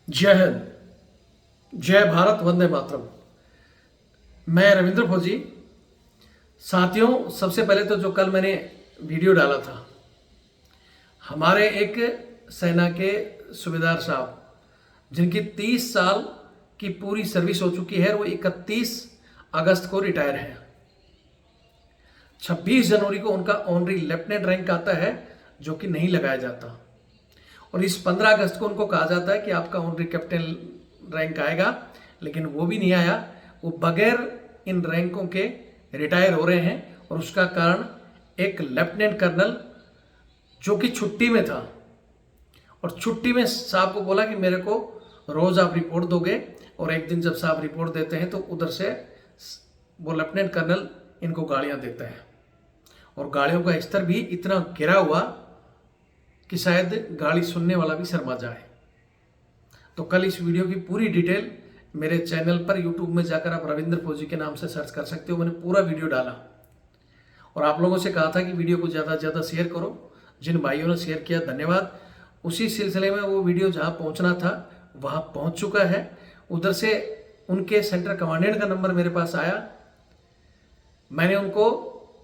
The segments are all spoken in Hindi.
जय हिंद, जय भारत, वंदे मातरम। मैं रविंद्र फौजी। साथियों, सबसे पहले तो जो कल मैंने वीडियो डाला था, हमारे एक सेना के सूबेदार साहब जिनकी 30 साल की पूरी सर्विस हो चुकी है, वो 31 अगस्त को रिटायर है। 26 जनवरी को उनका ऑनरी लेफ्टिनेंट रैंक आता है, जो कि नहीं लगाया जाता। और इस 15 अगस्त को उनको कहा जाता है कि आपका ऑनरी कैप्टन रैंक आएगा, लेकिन वो भी नहीं आया। वो बगैर इन रैंकों के रिटायर हो रहे हैं। और उसका कारण एक लेफ्टिनेंट कर्नल जो कि छुट्टी में था, और छुट्टी में साहब को बोला कि मेरे को रोज आप रिपोर्ट दोगे, और एक दिन जब साहब रिपोर्ट देते हैं तो उधर से वो लेफ्टिनेंट कर्नल इनको गालियां देता है। और गालियों का स्तर भी इतना गिरा हुआ कि शायद गाली सुनने वाला भी शर्मा जाए। तो कल इस वीडियो की पूरी डिटेल मेरे चैनल पर यूट्यूब में जाकर आप रविंद्र फौजी के नाम से सर्च कर सकते हो। मैंने पूरा वीडियो डाला और आप लोगों से कहा था कि वीडियो को ज़्यादा से ज़्यादा शेयर करो। जिन भाइयों ने शेयर किया, धन्यवाद। उसी सिलसिले में वो वीडियो जहाँ पहुँचना था वहाँ पहुँच चुका है। उधर से उनके सेंटर कमांडेंट का नंबर मेरे पास आया। मैंने उनको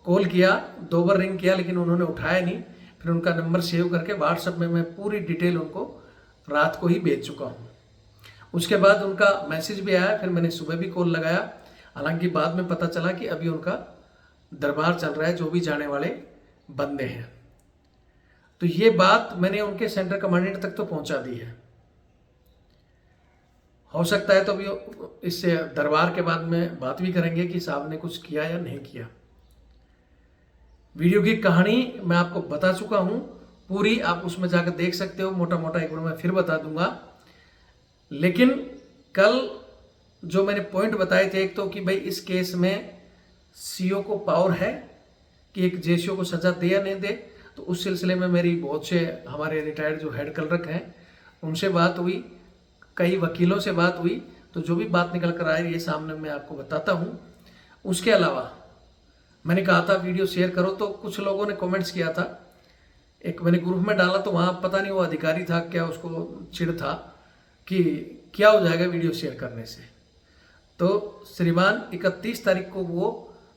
कॉल किया, 2 बार रिंग किया, लेकिन उन्होंने उठाया नहीं। फिर उनका नंबर सेव करके व्हाट्सएप में मैं पूरी डिटेल उनको रात को ही भेज चुका हूँ। उसके बाद उनका मैसेज भी आया, फिर मैंने सुबह भी कॉल लगाया। हालांकि बाद में पता चला कि अभी उनका दरबार चल रहा है, जो भी जाने वाले बंदे हैं। तो ये बात मैंने उनके सेंटर कमांडेंट तक तो पहुंचा दी है। हो सकता है तो अभी इससे दरबार के बाद में बात भी करेंगे कि साहब ने कुछ किया या नहीं किया। वीडियो की कहानी मैं आपको बता चुका हूं पूरी, आप उसमें जाकर देख सकते हो। मोटा मोटा एक बार मैं फिर बता दूंगा। लेकिन कल जो मैंने पॉइंट बताए थे, एक तो कि भाई इस केस में सीओ को पावर है कि एक जेसीओ को सजा दे या नहीं दे। तो उस सिलसिले में मेरी बहुत से हमारे रिटायर्ड जो हेड क्लर्क हैं उनसे बात हुई, कई वकीलों से बात हुई। तो जो भी बात निकल कर आए ये सामने मैं आपको बताता हूँ। उसके अलावा मैंने कहा था वीडियो शेयर करो, तो कुछ लोगों ने कमेंट्स किया था। एक मैंने ग्रुप में डाला, तो वहाँ पता नहीं वो अधिकारी था क्या, उसको चिढ़ था कि क्या हो जाएगा वीडियो शेयर करने से। तो श्रीमान 31 तारीख को वो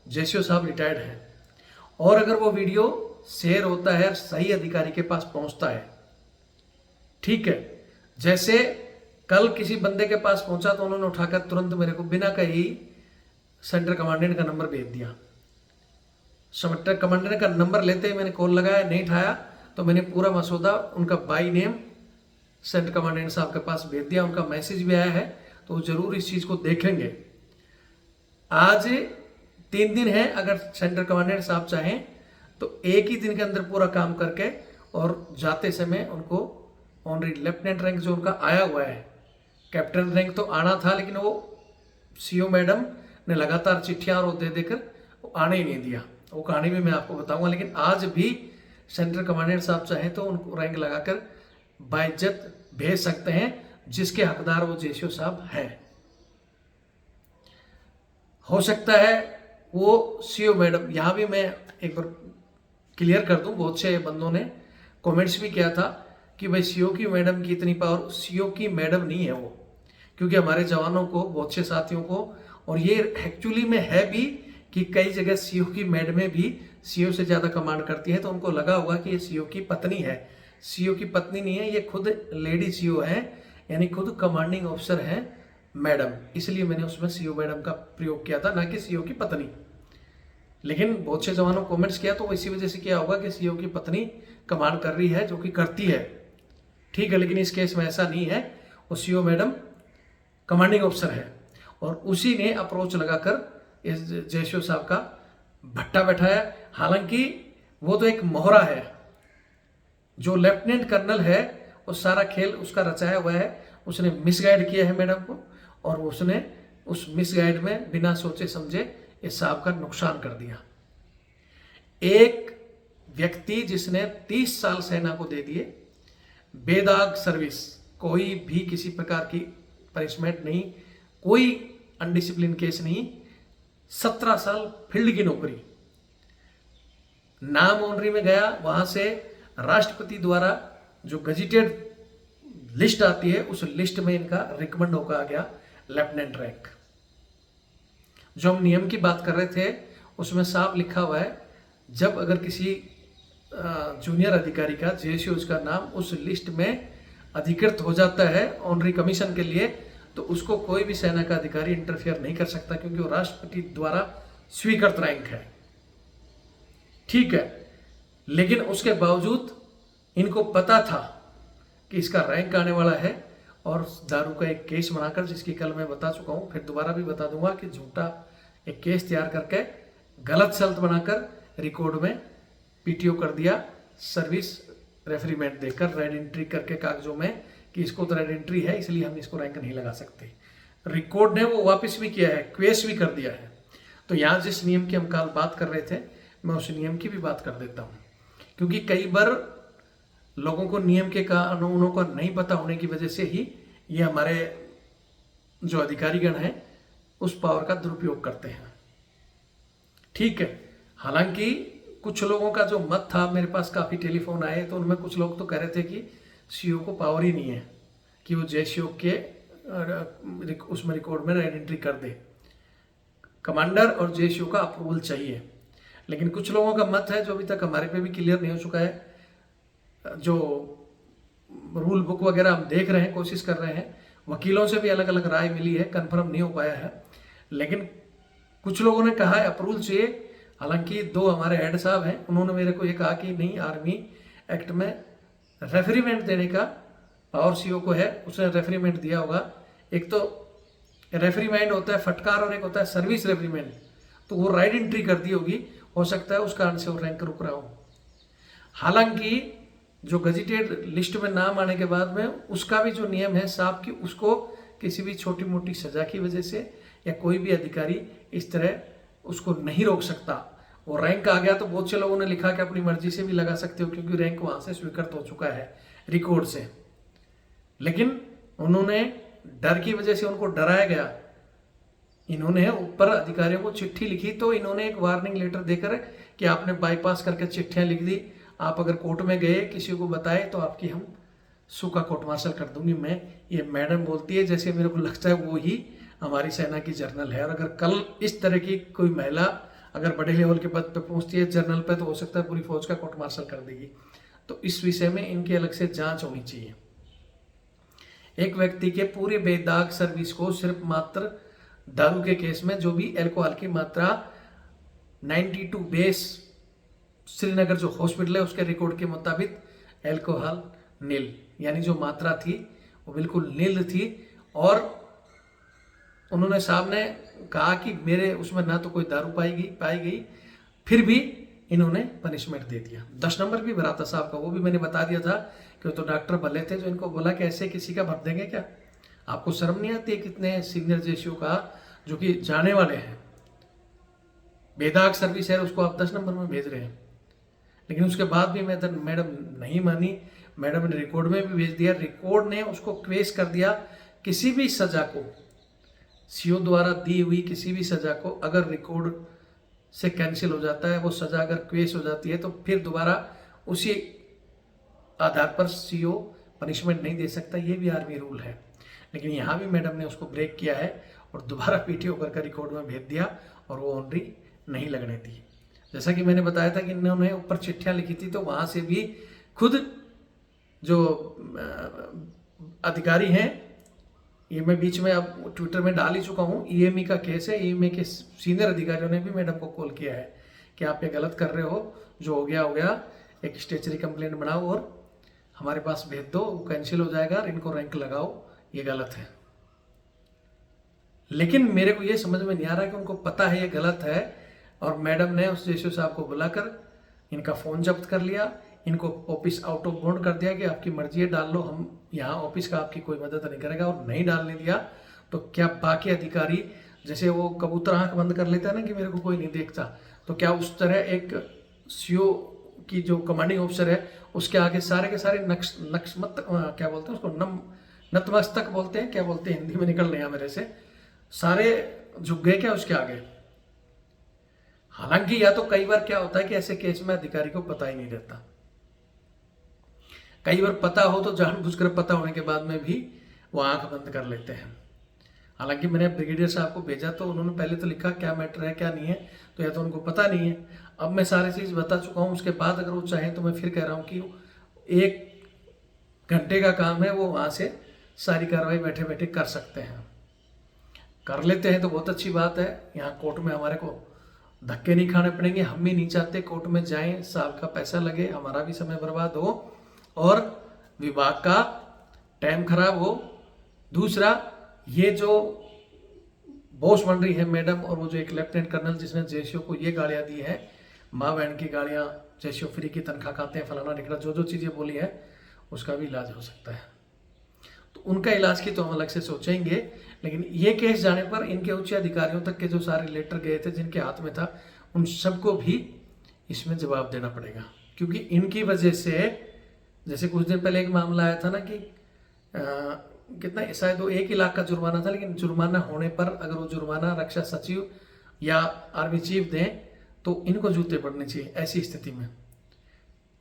जेसीओ साहब रिटायर्ड हैं, और अगर वो वीडियो शेयर होता है, सही अधिकारी के पास पहुंचता है, ठीक है। जैसे कल किसी बंदे के पास पहुंचा तो उन्होंने उठाकर तुरंत मेरे को बिना कहे ही सेंटर कमांडेंट का नंबर भेज दिया। सेंटर कमांडेंट का नंबर लेते ही मैंने कॉल लगाया, नहीं उठाया। तो मैंने पूरा मसौदा उनका बाई नेम सेंटर कमांडेंट साहब के पास भेज दिया। उनका मैसेज भी आया है, तो वो जरूर इस चीज को देखेंगे। आज 3 दिन है, अगर सेंटर कमांडेंट साहब चाहें तो एक ही दिन के अंदर पूरा काम करके, और जाते समय उनको ऑनरी लेफ्टिनेंट रैंक जो उनका आया हुआ है, कैप्टन रैंक तो आना था, लेकिन वो सीओ मैडम ने लगातार चिट्ठियां और दे देकर वो आने ही नहीं दिया। वो कहानी भी मैं आपको बताऊंगा। लेकिन आज भी सेंटर कमांडेंट साहब चाहें तो उनको रैंक लगाकर बाइज्जत भेज सकते हैं, जिसके हकदार वो जेसीओ साहब हैं। हो सकता है वो सीओ मैडम, यहां भी मैं एक बार क्लियर कर दूं, बहुत से बंदों ने कमेंट्स भी किया था कि भाई सीओ की मैडम की इतनी पावर। सीओ की मैडम नहीं है वो, क्योंकि हमारे जवानों को, बहुत से साथियों को, और ये एक्चुअली में है भी कि कई जगह सीओ की मैडमें भी सीओ से ज्यादा कमांड करती हैं। तो उनको लगा होगा कि ये सीओ की पत्नी है। सीओ की पत्नी नहीं है, ये खुद लेडी सीओ है, यानी खुद कमांडिंग ऑफिसर है मैडम। इसलिए मैंने उसमें सीओ मैडम का प्रयोग किया था, ना कि सीओ की पत्नी। लेकिन बहुत से जवानों को कमेंट्स किया, तो इसी वजह से क्या होगा कि सीओ की पत्नी कमांड कर रही है, जो कि करती है, ठीक है। लेकिन इस केस में ऐसा नहीं है, वो सीओ मैडम कमांडिंग ऑफिसर है, और उसी ने अप्रोच लगाकर इस जेसीओ साहब का भट्टा बैठाया। हालांकि वो तो एक मोहरा है, जो लेफ्टिनेंट कर्नल है वो सारा खेल उसका रचाया हुआ है। उसने मिसगाइड किया है मैडम को, और उसने उस मिसगाइड में बिना सोचे समझे इस साहब का नुकसान कर दिया। एक व्यक्ति जिसने 30 साल सेना को दे दिए, बेदाग सर्विस, कोई भी किसी प्रकार की पनिशमेंट नहीं, कोई अनडिसिप्लिन केस नहीं, 17 साल फील्ड की नौकरी, नाम ऑनरी में गया। वहां से राष्ट्रपति द्वारा जो गजिटेड लिस्ट आती है, उस लिस्ट में इनका रिकमेंड होकर आ गया लेफ्टिनेंट रैंक। जो हम नियम की बात कर रहे थे उसमें साफ लिखा हुआ है, जब अगर किसी जूनियर अधिकारी का जेएसयू का नाम उस लिस्ट में अधिकृत हो जाता है ऑनरी कमीशन के लिए, तो उसको कोई भी सेना का अधिकारी इंटरफेयर नहीं कर सकता, क्योंकि वो राष्ट्रपति द्वारा स्वीकृत रैंक है। ठीक है, लेकिन उसके बावजूद इनको पता था कि इसका रैंक आने वाला है, और दारू का एक केस बनाकर, जिसकी कल मैं बता चुका हूँ, फिर दोबारा भी बता दूंगा कि झूठा एक केस तैयार करके गलत शर्त बनाकर रिकॉर्ड में पीटीओ कर दिया, सर्विस रेफरीमेंट देकर रेड एंट्री करके कागजों में कि इसको तो रेड एंट्री है इसलिए हम इसको रैंक नहीं लगा सकते। रिकॉर्ड ने वो वापस भी किया है, क्वेश भी कर दिया है। तो यहाँ जिस नियम की हम कल बात कर रहे थे, मैं उस नियम की भी बात कर देता हूँ, क्योंकि कई बार लोगों को नियम के कानूनों का नहीं पता होने की वजह से ही ये हमारे जो अधिकारीगण हैं उस पावर का दुरुपयोग करते हैं। ठीक है, हालांकि कुछ लोगों का जो मत था, मेरे पास काफ़ी टेलीफोन आए, तो उनमें कुछ लोग तो कह रहे थे कि सीओ को पावर ही नहीं है कि वो जेसीओ के उसमें रिकॉर्ड में रेड एंट्री कर दे, कमांडर और जेसीओ का अप्रूवल चाहिए। लेकिन कुछ लोगों का मत है जो अभी तक हमारे पे भी क्लियर नहीं हो चुका है, जो रूल बुक वगैरह हम देख रहे हैं, कोशिश कर रहे हैं, वकीलों से भी अलग अलग राय मिली है, कंफर्म नहीं हो पाया है। लेकिन कुछ लोगों ने कहा है अप्रूवल चाहिए। हालांकि दो हमारे हेड साहब हैं, उन्होंने मेरे को ये कहा कि नहीं, आर्मी एक्ट में रेफरीमेंट देने का पावर सीओ को है, उसने रेफरीमेंट दिया होगा। एक तो रेफरीमेंट होता है फटकार और एक होता है सर्विस रेफरीमेंट, तो वो राइट एंट्री कर दी होगी, हो सकता है उस कारण से वो रैंक रुक रहा हो। हालांकि जो गजिटेड लिस्ट में नाम आने के बाद में उसका भी जो नियम है साहब कि उसको किसी भी छोटी मोटी सजा की वजह से या कोई भी अधिकारी इस तरह उसको नहीं रोक सकता। वो रैंक आ गया तो बहुत से लोगों ने लिखा कि अपनी मर्जी से भी लगा सकते हो, क्योंकि रैंक वहां से स्वीकृत हो चुका है रिकॉर्ड से। लेकिन उन्होंने डर की वजह से उनको डराया गया, इन्होंने ऊपर अधिकारियों को चिट्ठी लिखी, तो इन्होंने एक वार्निंग लेटर देकर कि आपने बाईपास करके चिट्ठियां लिख दी, आप अगर कोर्ट में गए किसी को बताए तो आपकी हम सूखा कोर्ट मार्शल कर दूंगी। मैं, ये मैडम बोलती है जैसे मेरे को लगता है वो ही हमारी सेना की जनरल है। और अगर कल इस तरह की कोई महिला अगर बड़े लेवल के पद पे पहुंचती है जनरल पे, तो हो सकता है पूरी फौज का कोर्ट मार्शल कर देगी। तो इस विषय में इनकी अलग से जांच होनी चाहिए। एक व्यक्ति के पूरे बेदाग सर्विस को सिर्फ मात्र दारू के केस में जो भी अल्कोहल की मात्रा 92 बेस श्रीनगर जो हॉस्पिटल है उसके रिकॉर्ड के मुताबिक अल्कोहल नील, यानी जो मात्रा थी वो बिल्कुल नील थी। और उन्होंने साहब ने कहा कि मेरे उसमें ना तो कोई दारू पाई गई, फिर भी इन्होंने पनिशमेंट दे दिया। 10 नंबर भी भरा था साहब का, वो भी मैंने बता दिया था कि तो डॉक्टर भले थे जो इनको बोला कि ऐसे किसी का भर देंगे क्या, आपको शर्म नहीं आती है? कितने सीनियर जेसीओ का जो कि जाने वाले हैं, बेदाग सर्विस है, उसको आप 10 नंबर में भेज रहे हैं। लेकिन उसके बाद भी मैडम नहीं मानी, मैडम ने रिकॉर्ड में भी भेज दिया, रिकॉर्ड ने उसको क्वेश कर दिया। किसी भी सजा को सीओ द्वारा दी हुई किसी भी सजा को अगर रिकॉर्ड से कैंसिल हो जाता है, वो सजा अगर क्वेश हो जाती है, तो फिर दोबारा उसी आधार पर सीओ पनिशमेंट नहीं दे सकता। ये भी आर्मी रूल है। लेकिन यहाँ भी मैडम ने उसको ब्रेक किया है और दोबारा पीटीओ करके रिकॉर्ड में भेज दिया और वो ऑनरी नहीं लगने दी। जैसा कि मैंने बताया था कि इन्होंने ऊपर चिट्ठियां लिखी थी, तो वहां से भी खुद जो अधिकारी हैं, ये मैं बीच में अब ट्विटर में डाल ही चुका हूँ, ईएमई का केस है, ईएमई के सीनियर अधिकारियों ने भी मैडम को कॉल किया है कि आप ये गलत कर रहे हो, जो हो गया, एक स्टेचरी कंप्लेंट बनाओ और हमारे पास भेज दो, वो कैंसिल हो जाएगा और इनको रैंक लगाओ, ये गलत है। लेकिन मेरे को ये समझ में नहीं आ रहा कि उनको पता है ये गलत है, और मैडम ने उस जेसीओ साहब को बुलाकर इनका फ़ोन जब्त कर लिया, इनको ऑफिस आउट ऑफ बॉन्ड कर दिया कि आपकी मर्जी है डाल लो, हम यहाँ ऑफिस का आपकी कोई मदद नहीं करेगा। और नहीं डालने दिया तो क्या बाकी अधिकारी, जैसे वो कबूतर आंख बंद कर लेता है ना कि मेरे को कोई नहीं देखता, तो क्या उस तरह एक सीओ की जो कमांडिंग ऑफिसर है उसके आगे सारे के सारे क्या बोलते हैं उसको, नतमस्तक बोलते हैं, क्या बोलते हैं हिंदी में निकल रहे हैं मेरे से, सारे झुक गए क्या उसके आगे? हालांकि या तो कई बार क्या होता है कि ऐसे केस में अधिकारी को पता ही नहीं रहता, कई बार पता हो तो जानबूझकर पता होने के बाद में भी वो आंख बंद कर लेते हैं। हालांकि मैंने ब्रिगेडियर साहब को भेजा तो उन्होंने पहले तो लिखा क्या मैटर है क्या नहीं है, तो या तो उनको पता नहीं है। अब मैं सारी चीज़ बता चुका हूँ, उसके बाद अगर वो चाहें तो मैं फिर कह रहा हूँ कि 1 घंटे का काम है, वो वहाँ से सारी कार्रवाई बैठे बैठे कर सकते हैं। कर लेते हैं तो बहुत अच्छी बात है। यहाँ कोर्ट में हमारे को धक्के नहीं खाने पड़ेंगे, हम भी नहीं चाहते कोर्ट में जाएं, साल का पैसा लगे, हमारा भी समय बर्बाद हो और विभाग का टाइम खराब हो। दूसरा, ये जो बॉस बन रही है मैडम और वो जो एक लेफ्टिनेंट कर्नल जिसने जेसीओ को ये गालियाँ दी है, माँ बहन की गालियाँ, जेसीओ फ्री की तनख्वाह खाते हैं, फलाना ढिकड़ा, जो जो चीज़ें बोली है उसका भी इलाज हो सकता है। तो उनका इलाज की तो हम अलग से सोचेंगे, लेकिन ये केस जाने पर इनके उच्च अधिकारियों तक के जो सारे लेटर गए थे जिनके हाथ में था, उन सबको भी इसमें जवाब देना पड़ेगा। क्योंकि इनकी वजह से, जैसे कुछ दिन पहले एक मामला आया था ना कि कितना शायद वो 1 लाख का जुर्माना था, लेकिन जुर्माना होने पर अगर वो जुर्माना रक्षा सचिव या आर्मी चीफ दें तो इनको जूते पड़ने चाहिए ऐसी स्थिति में।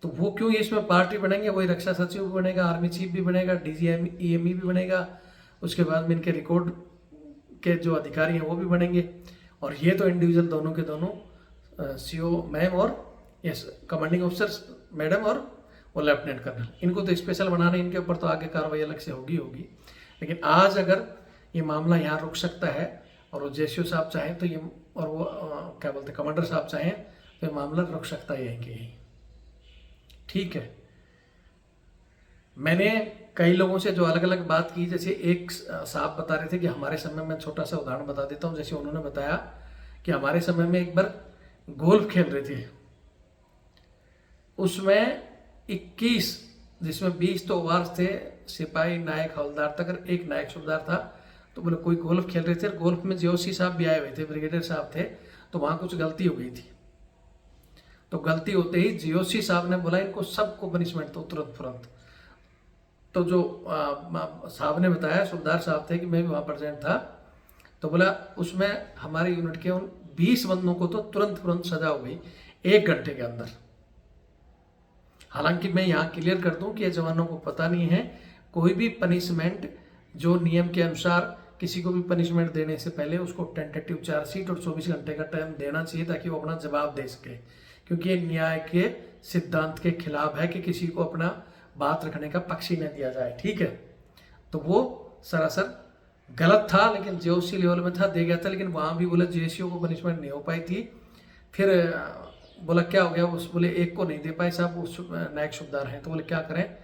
तो वो क्यों इसमें पार्टी बनेंगे, वही रक्षा सचिव भी बनेगा, आर्मी चीफ भी बनेगा, DGME भी बनेगा, उसके बाद में इनके रिकॉर्ड के जो अधिकारी हैं वो भी बनेंगे। और ये तो इंडिविजुअल दोनों के दोनों CO मैम और यस कमांडिंग ऑफिसर्स मैडम और वो लेफ्टिनेंट कर्नल, इनको तो स्पेशल बनाने, इनके ऊपर तो आगे कार्रवाई अलग से होगी। लेकिन आज अगर ये मामला यहाँ रुक सकता है और वो जेसीओ साहब चाहें तो ये, और वो क्या बोलते हैं कमांडर साहब चाहें तो ये मामला रुक सकता है यहीं के यहीं। ठीक है, मैंने कई लोगों से जो अलग अलग बात की, जैसे एक साहब बता रहे थे कि हमारे समय में, छोटा सा उदाहरण बता देता हूँ, जैसे उन्होंने बताया कि हमारे समय में एक बार गोल्फ खेल रहे थे, उसमें 21 जिसमें 20 तो ओवर्स थे, सिपाही नायक हवलदार तक, एक नायक सूबेदार था। तो बोले कोई गोल्फ खेल रहे थे, गोल्फ में JOC साहब भी आए हुए थे, ब्रिगेडियर साहब थे, तो वहाँ कुछ गलती हो गई थी। तो गलती होते ही JOC साहब ने बोला इनको सबको पनिशमेंट दो तुरंत। तो जो साहब ने बताया, सूबेदार साहब थे कि मैं भी वहाँ प्रेजेंट था, तो बोला उसमें हमारे यूनिट के उन 20 बंदों को तो तुरंत सजा हो गई 1 घंटे के अंदर। हालांकि मैं यहाँ क्लियर कर दूं कि ये जवानों को पता नहीं है, कोई भी पनिशमेंट जो नियम के अनुसार किसी को भी पनिशमेंट देने से पहले उसको टेंटेटिव चार्जशीट और 24 घंटे का टाइम देना चाहिए ताकि वो अपना जवाब दे सके। क्योंकि ये न्याय के सिद्धांत के खिलाफ है कि किसी को अपना बात रखने का पक्ष ही न दिया जाए। ठीक है, तो वो सरासर गलत था, लेकिन JOC लेवल में था, दे गया था। लेकिन वहाँ भी बोले JCO को पनिशमेंट नहीं हो पाई थी। फिर बोला क्या हो गया, उस बोले एक को नहीं दे पाए साहब, वो नायक सूबेदार हैं। तो बोले क्या करें,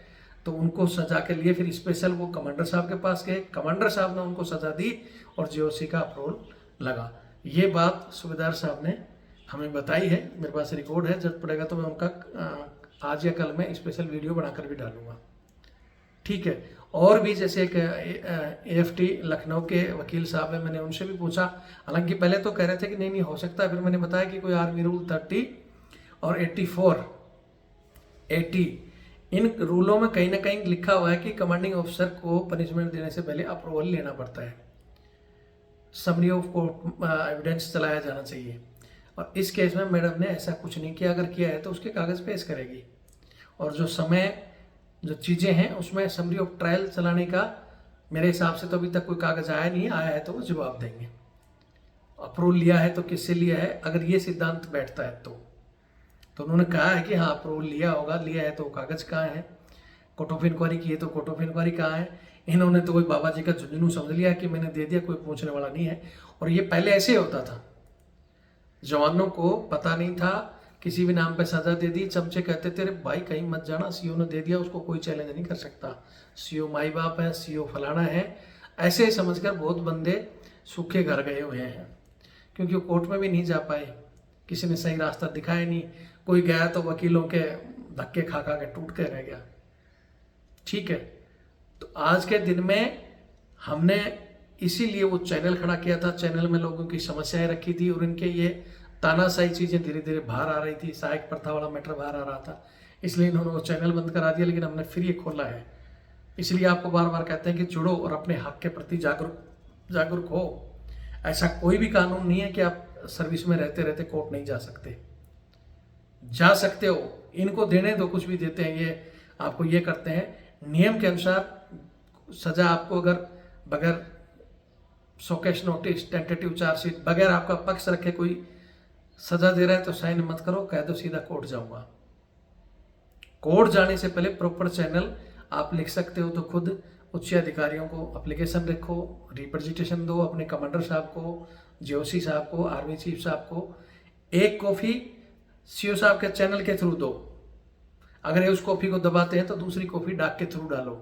तो उनको सजा के लिए फिर स्पेशल वो कमांडर साहब के पास गए, कमांडर साहब ने उनको सजा दी और JOC का अप्रूवल लगा। ये बात सूबेदार साहब ने हमें बताई है, मेरे पास रिकॉर्ड है, जब पड़ेगा तो मैं उनका आज या कल में स्पेशल वीडियो बनाकर भी डालूंगा। ठीक है, और भी जैसे एक AFT लखनऊ के वकील साहब है, मैंने उनसे भी पूछा। हालांकि पहले तो कह रहे थे कि नहीं हो सकता, फिर मैंने बताया कि कोई आर्मी रूल 30 और 84, 80 इन रूलों में कहीं ना कहीं लिखा हुआ है कि कमांडिंग ऑफिसर को पनिशमेंट देने से पहले अप्रूवल लेना पड़ता है, समरी ऑफ कोर्ट एविडेंस चलाया जाना चाहिए। और इस केस में मैडम ने ऐसा कुछ नहीं किया, अगर किया है तो उसके कागज़ पेश करेगी। और जो समय जो चीज़ें हैं उसमें समरी ऑफ ट्रायल चलाने का मेरे हिसाब से तो अभी तक कोई कागज़ आया नहीं है, आया है तो वो जवाब देंगे। अप्रूवल लिया है तो किससे लिया है, अगर ये सिद्धांत बैठता है तो उन्होंने कहा है कि हाँ अप्रूवल लिया होगा, लिया है तो कागज़ कहाँ है, कोर्ट ऑफ इंक्वायरी की है तो कोर्ट ऑफ इंक्वायरी कहाँ है। इन्होंने तो कोई बाबा जी का झुंझुनू समझ लिया कि मैंने दे दिया, कोई पूछने वाला नहीं है। और ये पहले ऐसे होता था, जवानों को पता नहीं था, किसी भी नाम पे सजा दे दी, चमचे कहते थे अरे भाई कहीं मत जाना, CO ने दे दिया, उसको कोई चैलेंज नहीं कर सकता, CO माई बाप है, CO फलाना है, ऐसे समझकर बहुत बंदे सूखे घर गए हुए हैं। क्योंकि वो कोर्ट में भी नहीं जा पाए, किसी ने सही रास्ता दिखाया नहीं, कोई गया तो वकीलों के धक्के खा के टूट के रह गया। ठीक है, तो आज के दिन में हमने इसीलिए वो चैनल खड़ा किया था, चैनल में लोगों की समस्याएं रखी थी और इनके ये तानाशाही चीज़ें धीरे धीरे बाहर आ रही थी, सहायक प्रथा वाला मैटर बाहर आ रहा था, इसलिए इन्होंने वो चैनल बंद करा दिया। लेकिन हमने फिर ये खोला है, इसलिए आपको बार बार कहते हैं कि जुड़ो और अपने हक के प्रति जागरूक हो। ऐसा कोई भी कानून नहीं है कि आप सर्विस में रहते रहते कोर्ट नहीं जा सकते, जा सकते हो। इनको देने दो, कुछ भी देते हैं ये आपको ये करते हैं नियम के अनुसार सजा आपको अगर बगैर शोकेस नोटिस टेंटेटिव चार्जशीट बगैर आपका पक्ष रखे कोई सजा दे रहा है तो साइन मत करो, कह दो सीधा कोर्ट जाऊंगा। कोर्ट जाने से पहले प्रॉपर चैनल आप लिख सकते हो तो खुद उच्च अधिकारियों को एप्लीकेशन रखो, रिप्रेजेंटेशन दो अपने कमांडर साहब को, जीओसी साहब को, आर्मी चीफ साहब को। एक कॉपी सीओ साहब के चैनल के थ्रू दो, अगर ये उस कॉपी को दबाते हैं तो दूसरी कॉपी डाक के थ्रू डालो,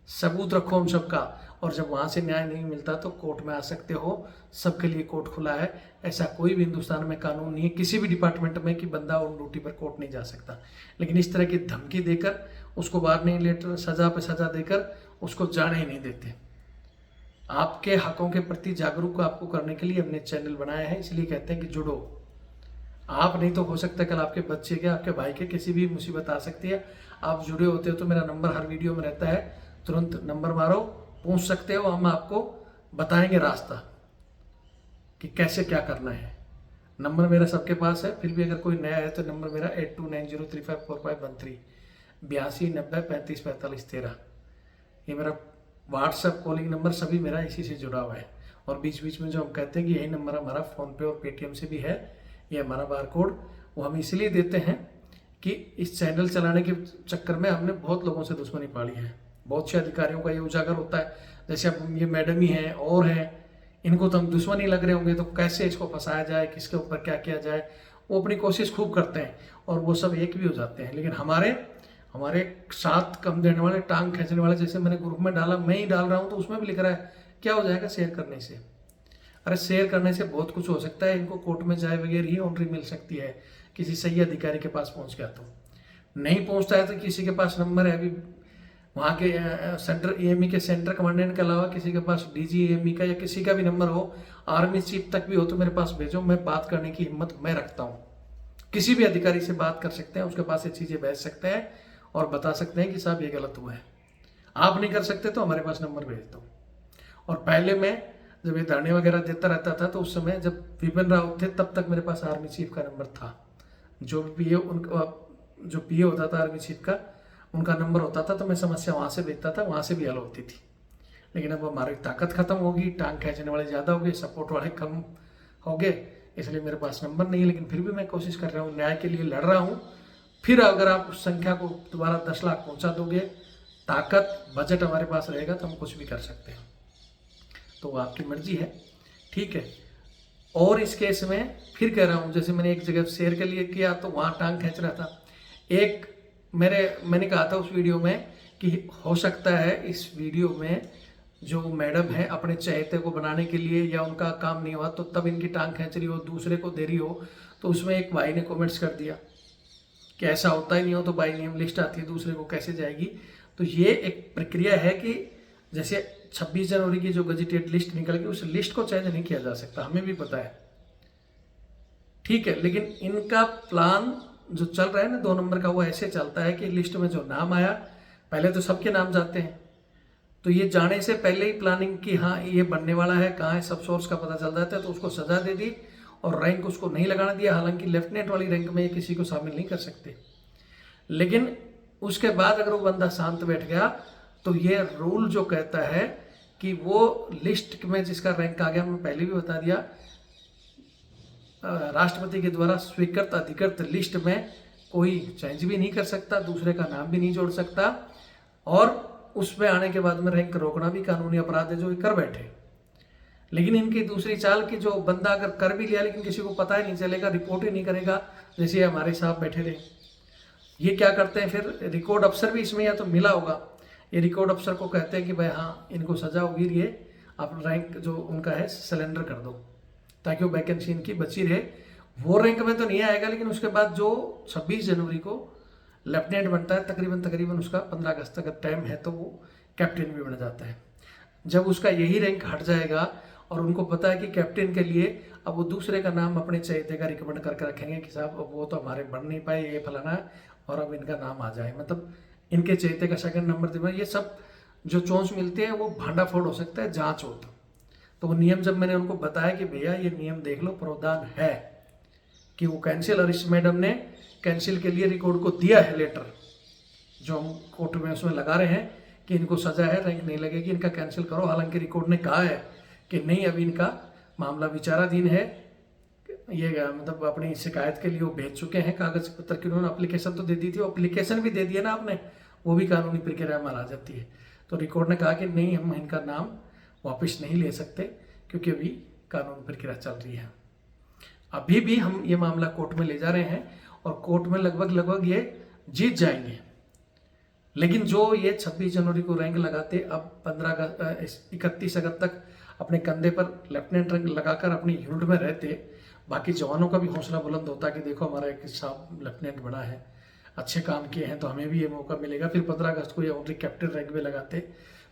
सबूत रखो उन सबका। और जब वहाँ से न्याय नहीं मिलता तो कोर्ट में आ सकते हो, सबके लिए कोर्ट खुला है। ऐसा कोई भी हिंदुस्तान में कानून नहीं है किसी भी डिपार्टमेंट में कि बंदा ऑन ड्यूटी पर कोर्ट नहीं जा सकता। लेकिन इस तरह की धमकी देकर उसको वार्निंग लेटर सजा पे सजा देकर उसको जाने ही नहीं देते। आपके हकों के प्रति जागरूक आपको करने के लिए हमने चैनल बनाया है, इसलिए कहते हैं कि जुड़ो। आप नहीं तो हो सकता है कल आपके बच्चे के, आपके भाई के किसी भी मुसीबत आ सकती है। आप जुड़े होते हो तो मेरा नंबर हर वीडियो में रहता है, तुरंत नंबर मारो, पूछ सकते हो, हम आपको बताएंगे रास्ता कि कैसे क्या करना है। नंबर मेरा सबके पास है, फिर भी अगर कोई नया है तो नंबर मेरा 8290354513 8290354513। ये मेरा व्हाट्सएप कॉलिंग नंबर सभी मेरा इसी से जुड़ा हुआ है। और बीच बीच में जो हम कहते हैं कि यही नंबर हमारा फ़ोनपे और पेटीएम से भी है, ये हमारा बार कोड, वो हम इसलिए देते हैं कि इस चैनल चलाने के चक्कर में हमने बहुत लोगों से दुश्मनी पाली है। बहुत से अधिकारियों का ये उजागर होता है, जैसे अब ये मैडम ही हैं और हैं, इनको तो हम दुश्मनी लग रहे होंगे तो कैसे इसको फंसाया जाए, किसके ऊपर क्या किया जाए, वो अपनी कोशिश खूब करते हैं और वो सब एक भी हो जाते हैं। लेकिन हमारे साथ कम देने वाले, टांग खींचने वाले, जैसे मैंने ग्रुप में डाला, मैं ही डाल रहा हूँ तो उसमें भी लिख रहा है क्या हो जाएगा शेयर करने से। अरे शेयर करने से बहुत कुछ हो सकता है, इनको कोर्ट में जाए वगैरह ही एंट्री मिल सकती है किसी सही अधिकारी के पास पहुंच गया। तो नहीं पहुंचता है तो किसी के पास नंबर है, अभी वहाँ के सेंटर एएमई के सेंटर कमांडेंट के अलावा किसी के पास डीजी एएमई का या किसी का भी नंबर हो, आर्मी चीफ तक भी हो तो मेरे पास भेजो, मैं बात करने की हिम्मत मैं रखता हूँ। किसी भी अधिकारी से बात कर सकते हैं, उसके पास ये चीज़ें भेज सकते हैं और बता सकते हैं कि साहब ये गलत हुआ है। आप नहीं कर सकते तो हमारे पास नंबर भेज दो। और पहले मैं जब ये धरने वगैरह देता रहता था तो उस समय जब विपिन रावत थे तब तक मेरे पास आर्मी चीफ का नंबर था। जो पीए उनका जो पीए होता था आर्मी चीफ का, उनका नंबर होता था तो मैं समस्या वहाँ से भेजता था, वहाँ से भी हल होती थी। लेकिन अब हमारी ताकत खत्म होगी, टांग खींचने वाले ज़्यादा हो गए, सपोर्ट वाले कम हो गए, इसलिए मेरे पास नंबर नहीं है। लेकिन फिर भी मैं कोशिश कर रहा हूँ, न्याय के लिए लड़ रहा हूँ। फिर अगर आप उस संख्या को दोबारा 10 लाख पहुँचा दोगे, ताकत बजट हमारे पास रहेगा तो हम कुछ भी कर सकते हैं। तो वो आपकी मर्जी है, ठीक है। और इस केस में फिर कह रहा हूँ, जैसे मैंने एक जगह शेयर के लिए किया तो वहाँ टांग खींच रहा था। एक मैंने कहा था उस वीडियो में कि हो सकता है इस वीडियो में जो मैडम है अपने चहेते को बनाने के लिए या उनका काम नहीं हुआ तो तब इनकी टांग खींच रही हो, दूसरे को दे रही हो। तो उसमें एक भाई ने कमेंट्स कर दिया कि ऐसा होता ही नहीं हो तो बाई नेम लिस्ट आती है, दूसरे को कैसे जाएगी। तो ये एक प्रक्रिया है कि जैसे 26 जनवरी की जो गजेटेड लिस्ट निकल गई, उस लिस्ट को चेंज नहीं किया जा सकता, हमें भी पता है, ठीक है। लेकिन इनका प्लान जो चल रहा है ना 2 नंबर का, वो ऐसे चलता है कि लिस्ट में जो नाम आया, पहले तो सबके नाम जाते हैं, तो ये जाने से पहले ही प्लानिंग की, हाँ ये बनने वाला है, कहाँ है, सब सोर्स का पता चल जाता है, तो उसको सजा दे दी और रैंक उसको नहीं लगाना दिया। हालांकि लेफ्टिनेंट वाली रैंक में ये किसी को शामिल नहीं कर सकते, लेकिन उसके बाद अगर वो बंदा शांत बैठ गया तो ये रूल जो कहता है कि वो लिस्ट में जिसका रैंक आ गया, मैं पहले भी बता दिया, राष्ट्रपति के द्वारा स्वीकृत अधिकृत लिस्ट में कोई चेंज भी नहीं कर सकता, दूसरे का नाम भी नहीं जोड़ सकता, और उसमें आने के बाद में रैंक रोकना भी कानूनी अपराध है जो ये कर बैठे। लेकिन इनकी दूसरी चाल की, जो बंदा अगर कर भी लिया लेकिन किसी को पता ही नहीं चलेगा, रिपोर्ट ही नहीं करेगा, जैसे हमारे साहब बैठे रहे, ये क्या करते हैं फिर, रिकॉर्ड अफसर भी इसमें या तो मिला होगा, ये रिकॉर्ड अफसर को कहते हैं कि भाई हाँ इनको सजा होगी, ये आप रैंक जो उनका है सिलेंडर कर दो ताकि वो वैकेंसी इनकी बची रहे। वो रैंक में तो नहीं आएगा, लेकिन उसके बाद जो 26 जनवरी को लेफ्टिनेंट बनता है, तकरीबन उसका 15 अगस्त तक टाइम है तो वो कैप्टन भी बन जाता है। जब उसका यही रैंक हट जाएगा और उनको पता है कि कैप्टन के लिए अब वो दूसरे का नाम अपने चहेते का रिकमेंड करके रखेंगे कि साहब अब वो तो हमारे बन नहीं पाए, ये फलाना, और अब इनका नाम आ जाए, मतलब इनके चहेते का सेकंड नंबर दे। ये सब जो चोंच मिलते हैं वो भांडाफोड़ हो सकता है, जांच हो तो वो नियम जब मैंने उनको बताया कि भैया ये नियम देख लो, प्रावधान है कि वो कैंसिल, और इस मैडम ने कैंसिल के लिए रिकॉर्ड को दिया है लेटर, जो हम कोर्ट में उसमें लगा रहे हैं कि इनको सजा है, रैंक नहीं लगेगी, इनका कैंसिल करो। हालांकि रिकॉर्ड ने कहा है कि नहीं, अभी इनका मामला विचाराधीन है। ये मतलब अपनी शिकायत के लिए वो भेज चुके हैं कागज पत्र की, उन्होंने एप्लीकेशन तो दे दी थी, एप्लीकेशन भी दे दिया ना आपने, वो भी कानूनी प्रक्रिया में आ जाती है। तो रिकॉर्ड ने कहा कि नहीं, हम इनका नाम वापस नहीं ले सकते क्योंकि अभी कानूनी प्रक्रिया चल रही है। अभी भी हम ये मामला कोर्ट में ले जा रहे हैं और कोर्ट में लगभग ये जीत जाएंगे। लेकिन जो ये 26 जनवरी को रैंक लगाते, अब 31 अगस्त तक अपने कंधे पर लेफ्टिनेंट रैंक लगाकर अपनी यूनिट में रहते, बाकी जवानों का भी हौसला बुलंद होता कि देखो हमारा एक साहब लेफ्टिनेंट बना है, अच्छे काम किए हैं, तो हमें भी ये मौका मिलेगा। फिर 15 अगस्त को ये ऑनरी कैप्टन रैंक में लगाते,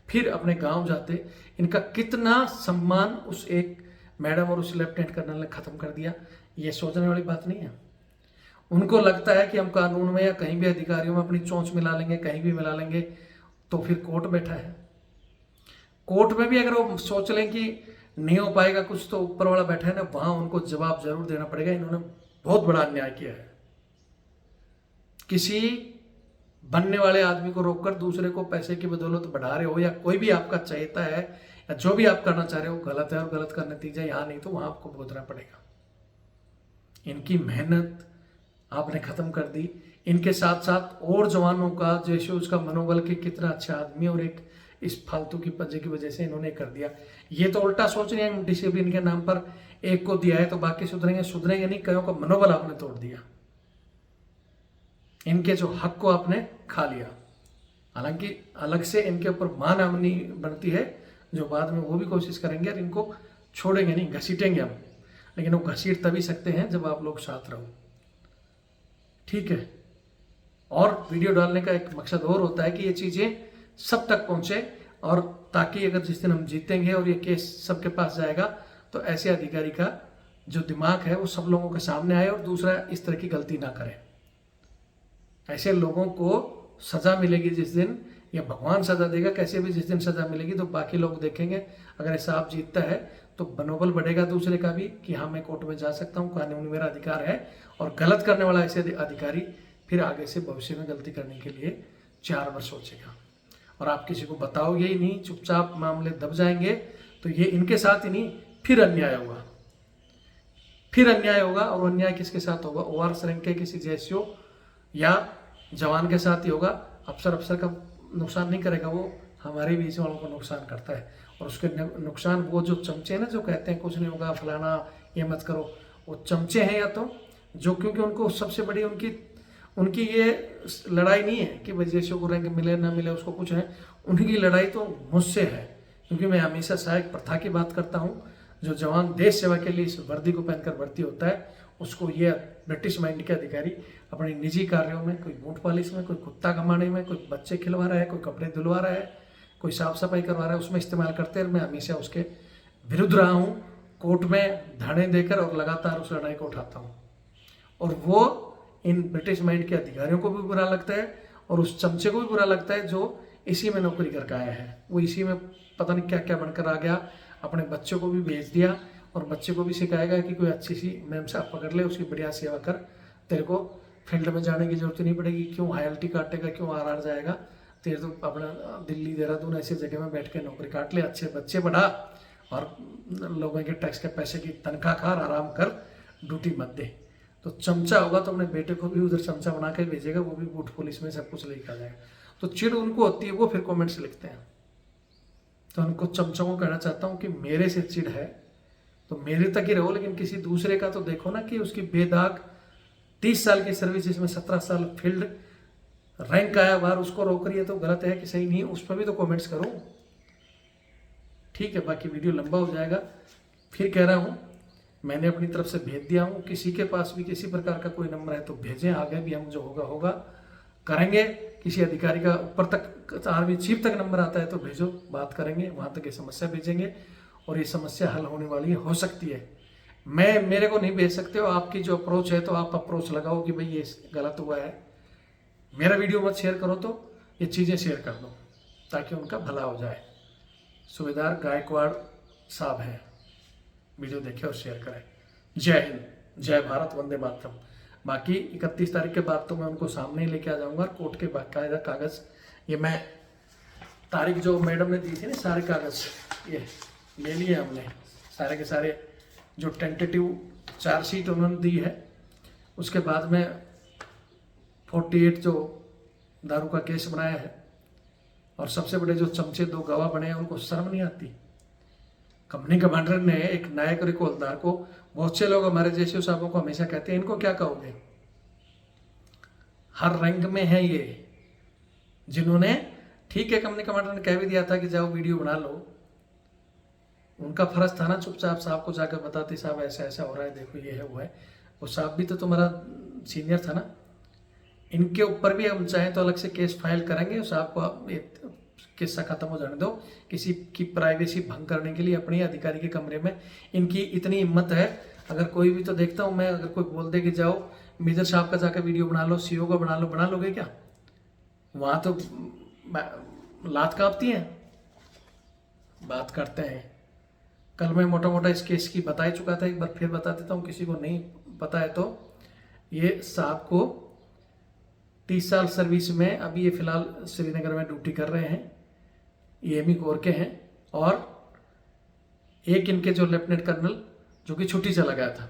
फिर अपने गांव जाते। इनका कितना सम्मान उस एक मैडम और उस लेफ्टिनेंट कर्नल ने ख़त्म कर दिया, ये सोचने वाली बात नहीं है। उनको लगता है कि हम कानून में या कहीं भी अधिकारियों में अपनी चोंच मिला लेंगे, कहीं भी मिला लेंगे, तो फिर कोर्ट बैठा है। कोर्ट में भी अगर वो सोच लें कि नहीं हो पाएगा कुछ, तो ऊपर वाला बैठा है ना, वहां उनको जवाब जरूर देना पड़ेगा। इन्होंने बहुत बड़ा अन्याय किया है। किसी बनने वाले आदमी को रोककर दूसरे को पैसे की बदौलत बढ़ा रहे हो, या कोई भी आपका चाहता है या जो भी आप करना चाह रहे हो गलत है, और गलत का नतीजा यहाँ नहीं तो वहां आपको भुगतना पड़ेगा। इनकी मेहनत आपने खत्म कर दी। इनके साथ साथ और जवानों का, जैसे उसका मनोबल कि कितना अच्छा आदमी, और एक इस फालतू की पंजे की वजह से इन्होंने कर दिया। ये तो उल्टा सोच रहे हैं, डिसिप्लिन के नाम पर एक को दिया है तो बाकी सुधरेंगे नहीं, कईयों का मनोबल आपने तोड़ दिया, इनके जो हक को आपने खा लिया। हालांकि अलग से इनके ऊपर मान आमनी बनती है, जो बाद में वो भी कोशिश करेंगे और इनको छोड़ेंगे नहीं, घसीटेंगे हम। लेकिन वो घसीट तभी सकते हैं जब आप लोग साथ रहो, ठीक है। और वीडियो डालने का एक मकसद और होता है कि ये चीज़ें सब तक पहुंचे, और ताकि अगर जिस दिन हम जीतेंगे और ये केस सबके पास जाएगा, तो ऐसे अधिकारी का जो दिमाग है वो सब लोगों के सामने आए, और दूसरा इस तरह की गलती ना करे। ऐसे लोगों को सजा मिलेगी जिस दिन, या भगवान सजा देगा, कैसे भी जिस दिन सजा मिलेगी, तो बाकी लोग देखेंगे। अगर ऐसा आप जीतता है तो मनोबल बढ़ेगा दूसरे का भी कि हाँ, मैं कोर्ट में जा सकता हूँ, कानून मेरा अधिकार है। और गलत करने वाला ऐसे अधिकारी फिर आगे से भविष्य में गलती करने के लिए 4 बार सोचेगा। और आप किसी को बताओगे ही नहीं, चुपचाप मामले दब जाएंगे, तो ये इनके साथ ही नहीं, फिर अन्याय होगा, फिर अन्याय होगा। और अन्याय किसके साथ होगा? ORS रैंक के किसी जैसियो या जवान के साथ ही होगा। अफसर का नुकसान नहीं करेगा, वो हमारे बीच वालों को नुकसान करता है। और उसके नुकसान वो जो चमचे ना, जो कहते हैं कुछ नहीं होगा, फलाना, ये मत करो, वो चमचे हैं या तो जो, क्योंकि उनको सबसे बड़ी उनकी ये लड़ाई नहीं है कि वजह को रैंक मिले ना मिले, उसको कुछ है। उनकी लड़ाई तो मुझसे है, क्योंकि मैं हमेशा सहायक प्रथा की बात करता हूँ। जो जवान देश सेवा के लिए इस वर्दी को पहनकर भर्ती होता है, उसको ये ब्रिटिश माइंड के अधिकारी अपने निजी कार्यों में, कोई बूट पॉलिश में, कोई कुत्ता कमाने में, कोई बच्चे खिलवा रहा है, कोई कपड़े धुलवा रहा है, कोई साफ सफाई करवा रहा है, उसमें इस्तेमाल करते हैं। मैं हमेशा उसके विरुद्ध रहा हूँ, कोर्ट में धरने देकर, और लगातार उस लड़ाई को उठाता हूँ। और वो इन ब्रिटिश माइंड के अधिकारियों को भी बुरा लगता है, और उस चमचे को भी बुरा लगता है जो इसी में नौकरी करके आया है। वो इसी में पता नहीं क्या क्या बनकर आ गया, अपने बच्चों को भी भेज दिया, और बच्चे को भी सिखाएगा कि कोई अच्छी सी मैम साहब पकड़ ले, उसकी बढ़िया सेवा कर, तेरे को फील्ड में जाने की जरूरत नहीं पड़ेगी, क्यों ILT काटेगा, क्यों RR जाएगा, तेरे तो अपना दिल्ली देहरादून ऐसी जगह में बैठ के नौकरी काट ले, अच्छे बच्चे बढ़ा, और लोगों के टैक्स के पैसे की तनख्वाह खा, आराम कर, ड्यूटी मत दे। तो चमचा होगा तो अपने बेटे को भी उधर चमचा बना कर भेजेगा, वो भी बूट पुलिस में सब कुछ लेकर आ जाएगा। तो चिढ़ उनको होती है, वो फिर कमेंट्स लिखते हैं। तो उनको चमचों को कहना चाहता हूँ कि मेरे से चिढ़ है तो मेरे तक ही रहो, लेकिन किसी दूसरे का तो देखो ना, कि उसकी बेदाग 30 साल की सर्विस, जिसमें 17 साल फील्ड रैंक आया बाहर, उसको रोक रही है तो गलत है कि सही नहीं, उस पर भी तो कमेंट्स करो, ठीक है। बाकी वीडियो लंबा हो जाएगा, फिर कह रहा हूँ, मैंने अपनी तरफ से भेज दिया हूँ। किसी के पास भी किसी प्रकार का कोई नंबर है तो भेजें, आगे भी हम जो होगा करेंगे। किसी अधिकारी का ऊपर तक, आर्मी चीफ तक नंबर आता है तो भेजो, बात करेंगे, वहाँ तक ये समस्या भेजेंगे, और ये समस्या हल होने वाली हो सकती है। मेरे को नहीं भेज सकते हो, आपकी जो अप्रोच है तो आप अप्रोच लगाओ कि भाई ये गलत हुआ है, मेरा वीडियो मत शेयर करो, तो ये चीज़ें शेयर कर दो ताकि उनका भला हो जाए। सूबेदार गायकवाड़ साहब हैं, वीडियो देखें और शेयर करें। जय हिंद, जय भारत, वंदे मातरम। बाकी 31 तारीख के बाद तो मैं उनको सामने ही लेके आ जाऊंगा, कोर्ट के बाकायदा कागज़, ये मैं तारीख जो मैडम ने दी थी ना, सारे कागज़ ये ले लिए हमने, सारे के सारे जो टेंटेटिव चार्जशीट उन्होंने दी है। उसके बाद में 48 जो दारू का केस बनाया है, और सबसे बड़े जो चमचे 2 गवाह बने हैं, उनको शर्म नहीं आती। कंपनी कमांडर ने एक नायक रिकॉलदार को, बहुत से लोग हमारे जैसे साहबों को हमेशा कहते हैं इनको क्या कहोगे, हर रैंक में है ये, जिन्होंने, ठीक है कंपनी कमांडर ने कह भी दिया था कि जाओ वीडियो बना लो, उनका फर्ज था ना चुपचाप साहब को जाकर बताते, साहब ऐसा ऐसा हो रहा है, देखो ये है वो है। वो साहब भी तो तुम्हारा सीनियर था ना। इनके ऊपर भी हम चाहें तो अलग से केस फाइल करेंगे, साहब को किस्सा खत्म हो जाने दो। किसी की प्राइवेसी भंग करने के लिए अपने अधिकारी के कमरे में इनकी इतनी हिम्मत है। अगर कोई भी तो देखता हूँ मैं, अगर कोई बोल दे कि जाओ मेजर साहब का जाकर वीडियो बना लो, सीओ का बना लो, बना लोगे क्या? वहाँ तो लात कांपती है। बात करते हैं, कल मैं मोटा मोटा इस केस की बता ही चुका था, एक बार फिर बता देता हूँ किसी को नहीं पता है तो। ये साहब को 30 साल सर्विस में, अभी ये फिलहाल श्रीनगर में ड्यूटी कर रहे हैं, EME कोर के हैं। और एक इनके जो लेफ्टिनेंट कर्नल जो कि छुट्टी चला गया था,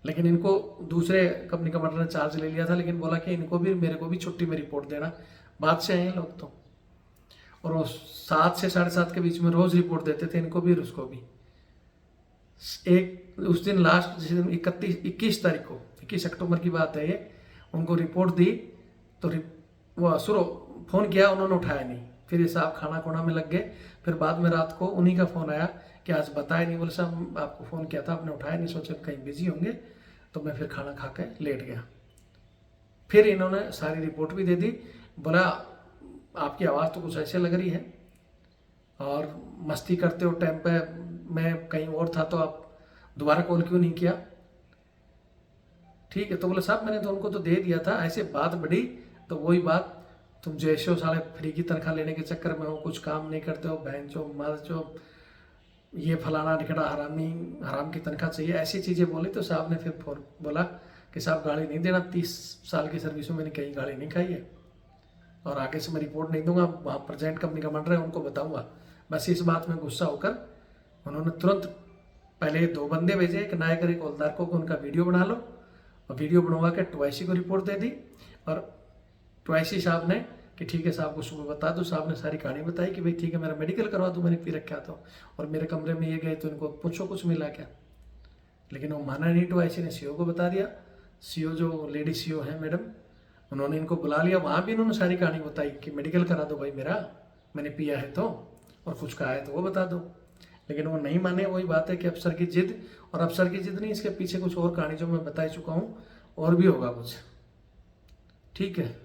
लेकिन इनको दूसरे कंपनी कमांडर ने चार्ज ले लिया था, लेकिन बोला कि इनको भी मेरे को भी छुट्टी में रिपोर्ट देना। बात से हैं लोग तो, और वो 7 से 7:30 के बीच में रोज रिपोर्ट देते थे, इनको भी और उसको भी। एक उस दिन लास्ट जिस दिन 21 तारीख को, 21 अक्टूबर की बात है ये, उनको रिपोर्ट दी तो वो असुरो फ़ोन किया, उन्होंने उठाया नहीं। फिर ये साहब खाना खोना में लग गए। फिर बाद में रात को उन्हीं का फ़ोन आया कि आज बताया नहीं, बोले साहब आपको फ़ोन किया था, आपने उठाया नहीं, सोचे कहीं बिजी होंगे, तो मैं फिर खाना खा के लेट गया। फिर इन्होंने सारी रिपोर्ट भी दे दी। बोला आपकी आवाज़ तो कुछ ऐसे लग रही है, और मस्ती करते हो टाइम पे मैं कहीं और था, तो आप दोबारा कॉल क्यों नहीं किया? ठीक है, तो बोले साहब मैंने तो उनको तो दे दिया था। ऐसे बात बढ़ी तो वही बात, तुम जैसे हो साले फ्री की तनख्वाह लेने के चक्कर में हो, कुछ काम नहीं करते हो, बहन चो मर चो, ये फलाना टिकड़ा हरामी, हराम की तनख्वाह चाहिए, ऐसी चीज़ें बोली। तो साहब ने फिर फोन बोला कि साहब गाड़ी नहीं देना, 30 साल की सर्विस में मैंने कहीं गाड़ी नहीं खाई है, और आगे से मैं रिपोर्ट नहीं दूंगा, वहाँ प्रेजेंट कंपनी कमांडर है उनको बताऊंगा। बस इस बात में गुस्सा होकर उन्होंने तुरंत पहले 2 बंदे भेजे, एक नायक एक हवलदार को, उनका वीडियो बना लो, और वीडियो बनवा के ट्वाइसी को रिपोर्ट दे दी। और ट्वाइसी साहब ने कि ठीक है साहब को सुबह बता दो। साहब ने सारी कहानी बताई कि भाई ठीक है मेरा मेडिकल करवा दूँ, मैंने पी रखा था, और मेरे कमरे में ये गए तो इनको पूछो कुछ मिला क्या। लेकिन वो माना नहीं। ट्वाइसी ने CEO को बता दिया। CEO जो लेडी CEO है मैडम, उन्होंने इनको बुला लिया। वहाँ भी इन्होंने सारी कहानी बताई कि मेडिकल करा दो भाई मेरा, मैंने पिया है तो, और कुछ कहा है तो वो बता दो। लेकिन वो नहीं माने। वही बात है कि अफसर की जिद, और अफसर की जिद नहीं, इसके पीछे कुछ और कहानी जो मैं बता ही चुका हूँ, और भी होगा कुछ। ठीक है।